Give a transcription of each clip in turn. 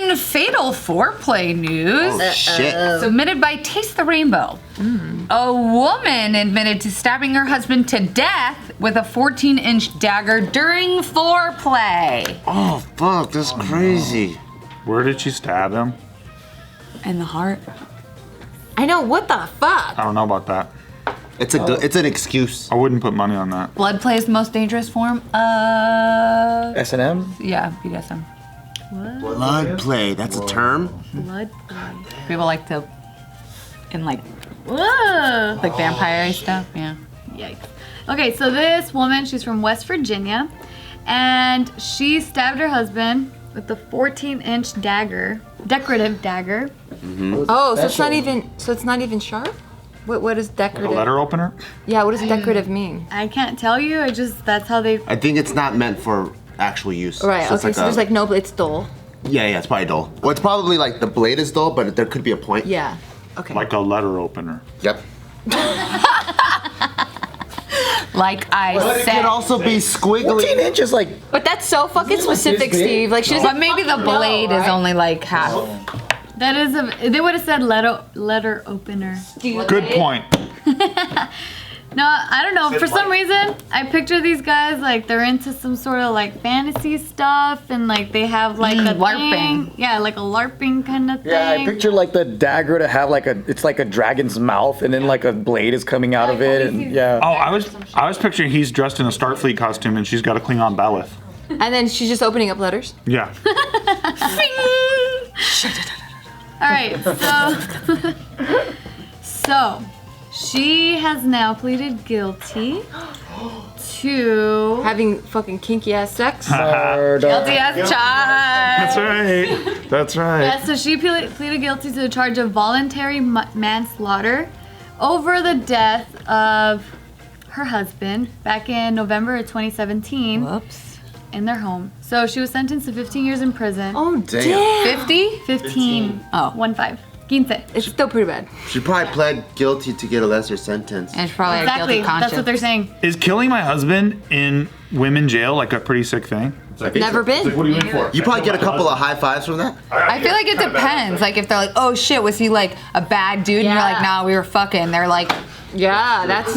In fatal foreplay news, submitted by Taste the Rainbow, a woman admitted to stabbing her husband to death with a 14-inch dagger during foreplay. Oh, fuck, that's crazy. Where did she stab him? In the heart. I know, what the fuck? I don't know about that. It's an excuse. I wouldn't put money on that. Blood play is the most dangerous form of... S&M? Yeah, BDSM. Blood play, that's a term? Blood play. People like to... In like Whoa! like vampire stuff, yeah. Yikes. Okay, so this woman, she's from West Virginia, and she stabbed her husband with a 14-inch dagger, decorative dagger. Oh, so it's not even sharp? What is decorative? A letter opener? Yeah, what does decorative mean? I can't tell you. That's how they. I think it's not meant for actual use. Right. So Okay. So there's like no, it's dull. Yeah, it's probably dull. Well, it's probably like the blade is dull, but there could be a point. Yeah. Okay. Like a letter opener. Yep. Like I But it said. could also be squiggly. 14 inches, like. But that's so fucking specific, Steve. Like she doesn't. But maybe the fucking know, blade is right? only like half. That is they would have said letter opener. Good point. No, I don't know. For some reason, I picture these guys like they're into some sort of like fantasy stuff, and like they have like a LARPing. thing. Yeah, like a LARPing kind of thing. Yeah, I picture like the dagger to have like it's like a dragon's mouth, and then like a blade is coming out of it, and yeah. Oh, I was picturing he's dressed in a Starfleet costume and she's got a Klingon Baloth. And then she's just opening up letters. Yeah. All right, so she has now pleaded guilty to Having fucking kinky ass sex. guilty as charged. That's right. That's right. Yeah, so she pleaded guilty to the charge of voluntary manslaughter over the death of her husband back in November of 2017 Whoops. in their home. So she was sentenced to 15 years in prison. Oh Damn. 50? 15. Oh. 1-5. 15. It's still pretty bad. She probably pled guilty to get a lesser sentence. And it's probably a Exactly. guilty conscience. That's what they're saying. Is killing my husband in women jail like a pretty sick thing? Never been. What are you in for? You probably get a couple of high fives from that. I feel like it depends. Like if they're like, oh shit, was he like a bad dude? And you're like, nah, we were fucking. They're like, Yeah, that's.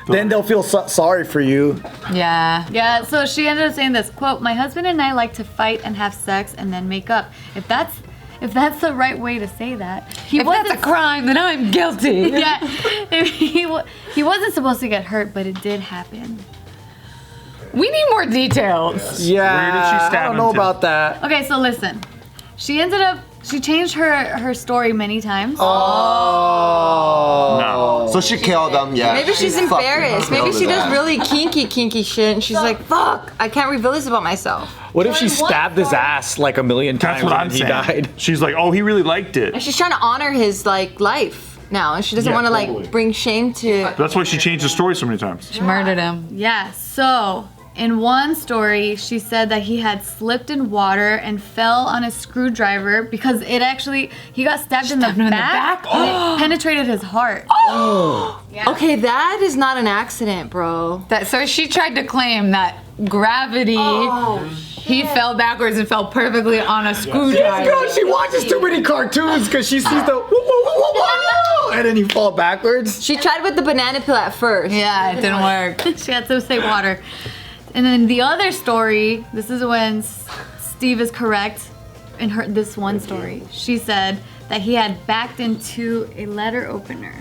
Then they'll feel sorry for you. yeah. Yeah, so she ended up saying this, quote, "My husband and I like to fight and have sex and then make up. If that's the right way to say that. If that's a crime, then I'm guilty. Yeah, if he wasn't supposed to get hurt, but it did happen. We need more details. Yeah. Where did she stab I don't him know to? about that. Okay, so listen. She changed her story many times. Oh. No. So she killed them, yeah. Maybe she's fucking embarrassed. Maybe killed she his does ass. really kinky shit, and she's like, fuck, I can't reveal this about myself. What if she stabbed his ass like a million That's times what I'm and he saying. died? She's like, oh, he really liked it. And she's trying to honor his like life now, and she doesn't Yeah, want to totally. like bring shame to. That's why she changed the story so many times. She murdered him. Yeah, so in one story, she said that he had slipped in water and fell on a screwdriver because he got stabbed in the him in the back, back? and it penetrated his heart. Okay, that is not an accident, bro. So she tried to claim that gravity. He fell backwards and fell perfectly on a screwdriver. Girl, she watches too many cartoons because she sees the woo, woo, woo, woo, woo, and then you fall backwards. She tried with the banana peel at first. Yeah, it didn't work. She had to say water. And then the other story, this is when Steve is correct in this one story. She said that he had backed into a letter opener.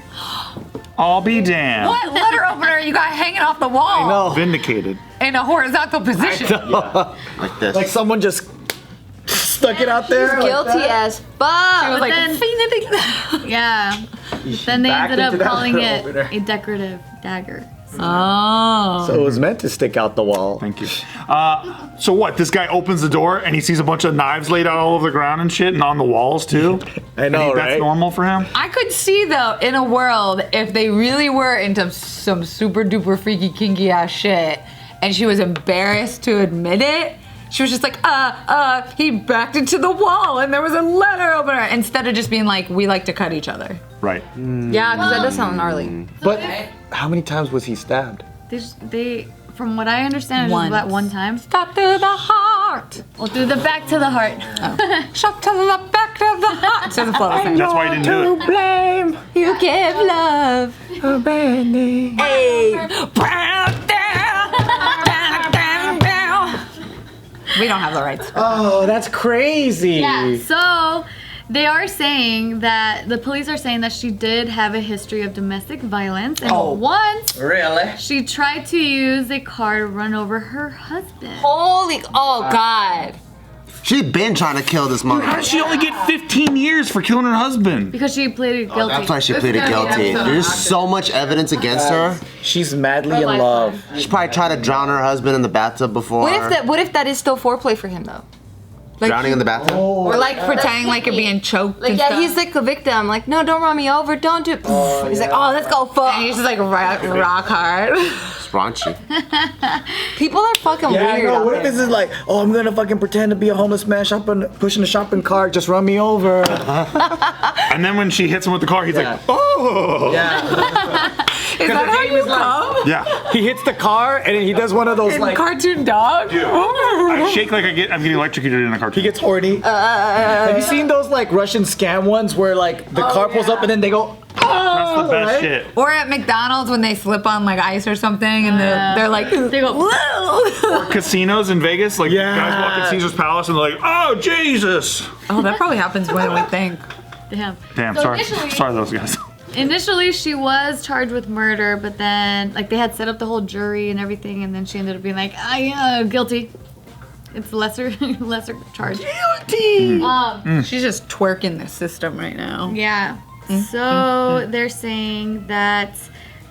I'll be damned. What letter opener you got hanging off the wall? No. Vindicated. In a horizontal position. Like this. Like someone just stuck it out there. like Guilty that. as fuck. She was like, then- Yeah. Then they backed ended up into that calling letter it opener. a decorative dagger. oh. So it was meant to stick out the wall. Thank you. So what? This guy opens the door and he sees a bunch of knives laid out all over the ground and shit, and on the walls too. I know, And that's right? normal for him. I could see though, in a world, if they really were into some super duper freaky kinky ass shit, and she was embarrassed to admit it, she was just like, he backed into the wall and there was a letter opener, instead of just being like, we like to cut each other. Right. Yeah, because that does sound gnarly. But how many times was he stabbed? They from what I understand, it was Once. about one time. Stop to the heart. heart. We'll do the back to the heart. Shot to the back of the heart. So the flow thing. That's why I didn't do it. Blame. You give love a bad name. Hey. We don't have the rights. Oh, that's crazy. Yeah. So they are saying that the police are saying that she did have a history of domestic violence, and once Really? she tried to use a car to run over her husband. Oh God. She been trying to kill this mother. How did she only get 15 years for killing her husband? Because she pleaded guilty. That's why she pleaded guilty. There's so much evidence against her. She's madly in love. She probably tried to drown her husband in the bathtub before. What if that is still foreplay for him though? Like, Drowning in the bathtub? Or like pretending like you're being choked. Like and yeah, stuff. he's like the victim. Like no, don't run me over. Don't do. He's like, oh, let's go fuck. And he's just like rock hard. It's raunchy. People are fucking Yeah, I weird. know. out What if there. this is like, oh, I'm gonna fucking pretend to be a homeless man pushing a shopping cart, just run me over. And then when she hits him with the car, he's like, oh. Yeah. Is that how you come? Yeah. He hits the car and he does one of those In like cartoon dog? I shake like I'm getting electrocuted in a cartoon. he gets horny. Have you seen those like Russian scam ones where like the car pulls up and then they go, That's the best right? shit. Or at McDonald's when they slip on like ice or something and they're like, They go, Or casinos in Vegas, like Yeah. guys walk in Caesar's Palace and they're like, oh, Jesus. oh, that probably happens more than we think. damn. Damn, So sorry. initially- Sorry, those guys. Initially, she was charged with murder, but then, like, they had set up the whole jury and everything, and then she ended up being like, guilty. It's lesser charge. Guilty! She's just twerking the system right now. Yeah. So they're saying that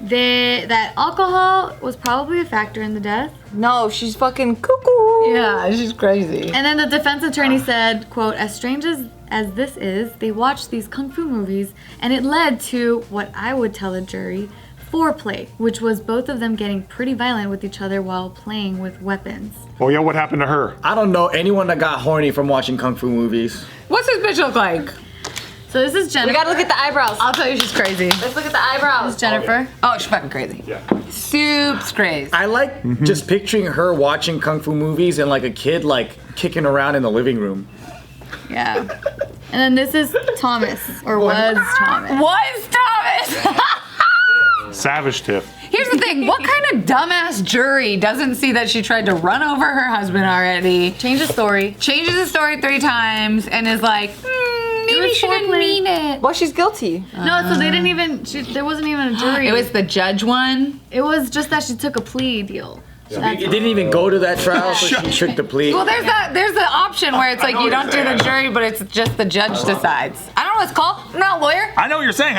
that alcohol was probably a factor in the death. No, she's fucking cuckoo. Yeah, she's crazy. And then the defense attorney said, quote, as strange as this is, they watched these kung fu movies, and it led to what I would tell a jury, foreplay, which was both of them getting pretty violent with each other while playing with weapons. Oh, yeah, what happened to her? I don't know anyone that got horny from watching kung fu movies. What's this bitch look like? So this is Jennifer. We gotta look at the eyebrows. I'll tell you she's crazy. Let's look at the eyebrows. Jennifer. Oh, she's fucking crazy. Yeah. Soup's crazy. I like just picturing her watching kung fu movies and like a kid like kicking around in the living room. Yeah. And then this is Thomas, or was Thomas. Was Thomas? Savage Tiff. Here's the thing. What kind of dumbass jury doesn't see that she tried to run over her husband already, Change the story. changes the story 3 times, and is like, maybe was she didn't foreplay. mean it. Well, she's guilty. No, so they didn't even, there wasn't even a jury. It was the judge one. It was just that she took a plea deal. It didn't even go to that trial, so she tricked the plea. Well, there's the option where it's like you don't do the jury, but it's just the judge decides. I don't know what it's called. I'm not a lawyer. I know what you're saying.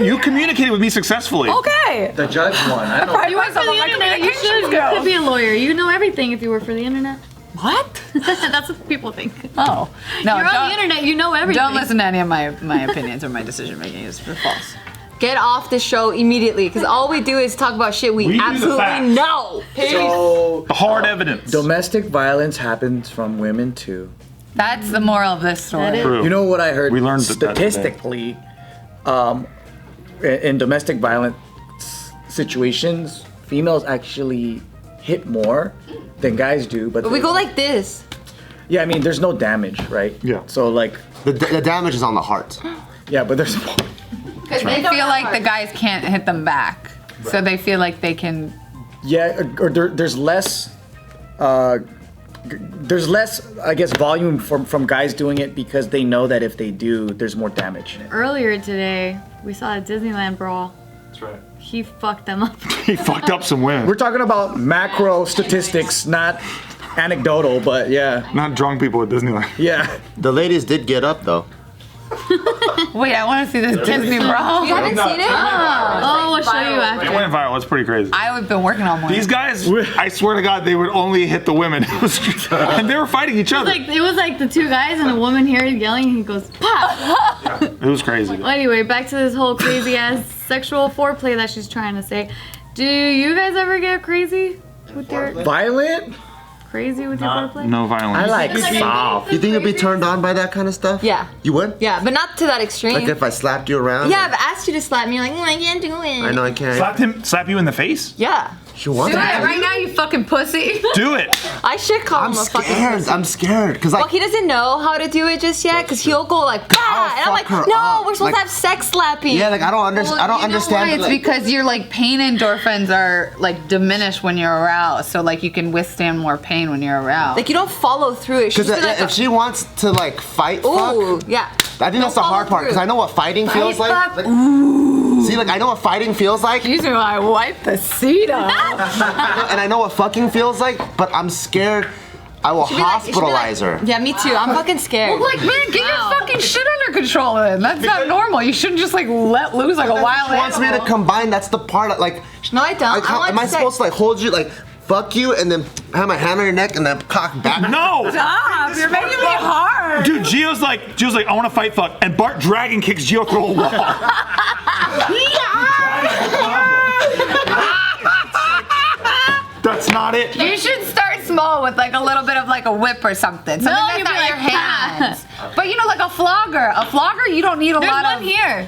You communicated with me successfully. Okay. The judge one. I don't know. You work for the internet. You could be a lawyer. You know everything if you work for the internet. What? That's what people think. Oh. No, You're on the internet. You know everything. Don't listen to any of my opinions or my decision making. It's false. Get off the show immediately, because all we do is talk about shit we We do the absolutely facts. know. So Hard evidence. domestic violence happens from women too. That's the moral of this story. That is- True. You know what I heard? We learned that today. statistically, in domestic violence situations, females actually hit more than guys do. But We go like this. yeah, I mean, there's no damage, right? Yeah. So like, The damage is on the heart. yeah, but there's Because they feel like the guys can't hit them back. So they feel like they can. yeah, or there's less. There's less, I guess, volume from guys doing it because they know that if they do, there's more damage. Earlier today, we saw a Disneyland brawl. That's right. He fucked them up. He fucked up some women. We're talking about macro statistics, not anecdotal, but yeah, Not drunk people at Disneyland. yeah. The ladies did get up though. Wait, I want to see this Disney brawl. You haven't seen it? Oh, I'll show you It after. went viral. It's pretty crazy. I've been working all morning. These guys, I swear to God, they would only hit the women. It was, and they were fighting each other. It was like the two guys and a woman here yelling, and he goes, pop! It was crazy. Well, anyway, back to this whole crazy ass sexual foreplay that she's trying to say. Do you guys ever get crazy with your Violent? foreplay? No violence. I like soft. You think you'd be turned on by that kind of stuff? Yeah. You would? Yeah, but not to that extreme. Like if I slapped you around? Yeah, I've asked you to slap me. You're like, I can't do it. I know I can't. Slap you in the face? Yeah. She wants Do it it. right now, you fucking pussy. Do it. I should call I'm him a fucking scared. pussy. I'm scared. Cause like, Well, he doesn't know how to do it just yet, because he'll go like, bah! And I'm like, fuck her no, up. we're supposed Like- to have sex slapping. yeah, like I don't understand. I don't understand. It's like, because your like pain endorphins are like diminished when you're aroused, so like you can withstand more pain when you're aroused. Like, you don't follow through it. She's Because been like, if she wants to like fight, ooh, fuck. yeah. I think that's the hard part. Because I know what fighting feels like. See, like I know what fighting feels like, Excuse me while I wipe the seat off. and I know what fucking feels like. But I'm scared. I will hospitalize her. Yeah, me too. I'm fucking scared. Like, man, get your fucking shit under control then. That's not normal. You shouldn't just like let loose like a wild She wants me to animal. combine. That's the part. Like, No, I don't. like, I want am I sex. supposed to like hold you, like fuck you, and then have my hand on your neck and then cock back? No. Stop, you're making me hard. Dude, Gio's like, I want to fight fuck. And Bart dragon kicks Gio through a wall. That's not it. You should start small with like a little bit of like a whip or something. Something that's you'd not be like, your hands. But you know, like a flogger. A flogger, you don't need a There's lot one of. here.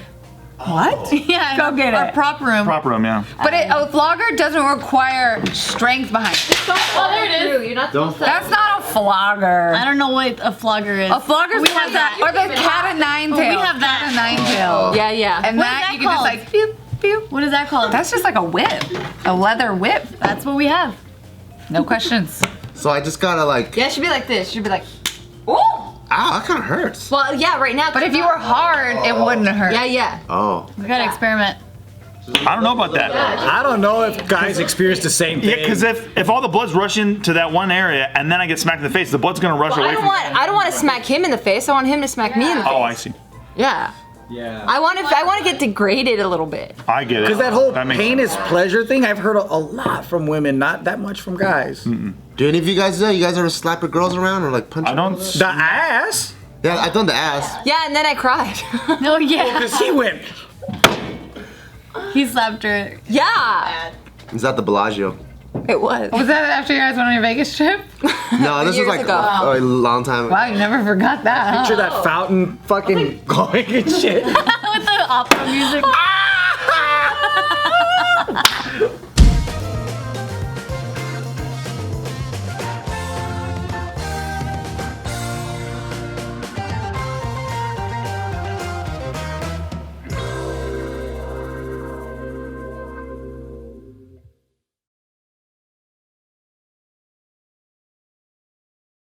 What? Yeah. Go get our it. prop room. Prop room, yeah. But a flogger doesn't require strength behind it. Oh, there it is. You're not supposed to. That's not a flogger. I don't know what a flogger is. A flogger's We one have of that, or the cat of nine Oh, tail. we have that. Cat of nine tail. Yeah, yeah. And What is that that you can just called? like pew pew. What is that called? That's just like a whip, a leather whip. That's what we have. No questions. So I just gotta like. Yeah, it should be like this. It should be like, ooh. Ow, that kind of hurts. Well, yeah, right now. But if you were hard, it wouldn't hurt. Yeah, yeah. Oh. We gotta experiment. I don't know about that. I don't know if guys experience the same thing. Yeah, because if all the blood's rushing to that one area and then I get smacked in the face, the blood's gonna rush Well, away from I don't want to smack him in the face. I want him to smack me in the face. Oh, I see. Yeah. Yeah. I want to get degraded a little bit. I get it. Because that whole makes pain sense. is pleasure thing, I've heard a lot from women, not that much from guys. Do any of you guys do that? You guys ever slap your girls around or like punch? I don't. The ass? Yeah, I've done the ass. Yeah, and then I cried. Oh yeah. Because he went. He slapped her. Yeah. Is that the Bellagio? It was. Was that after you guys went on your Vegas trip? No, this was Years like ago. a long time. Wow, you never forgot that. Picture that fountain fucking going and shit. With the opera music.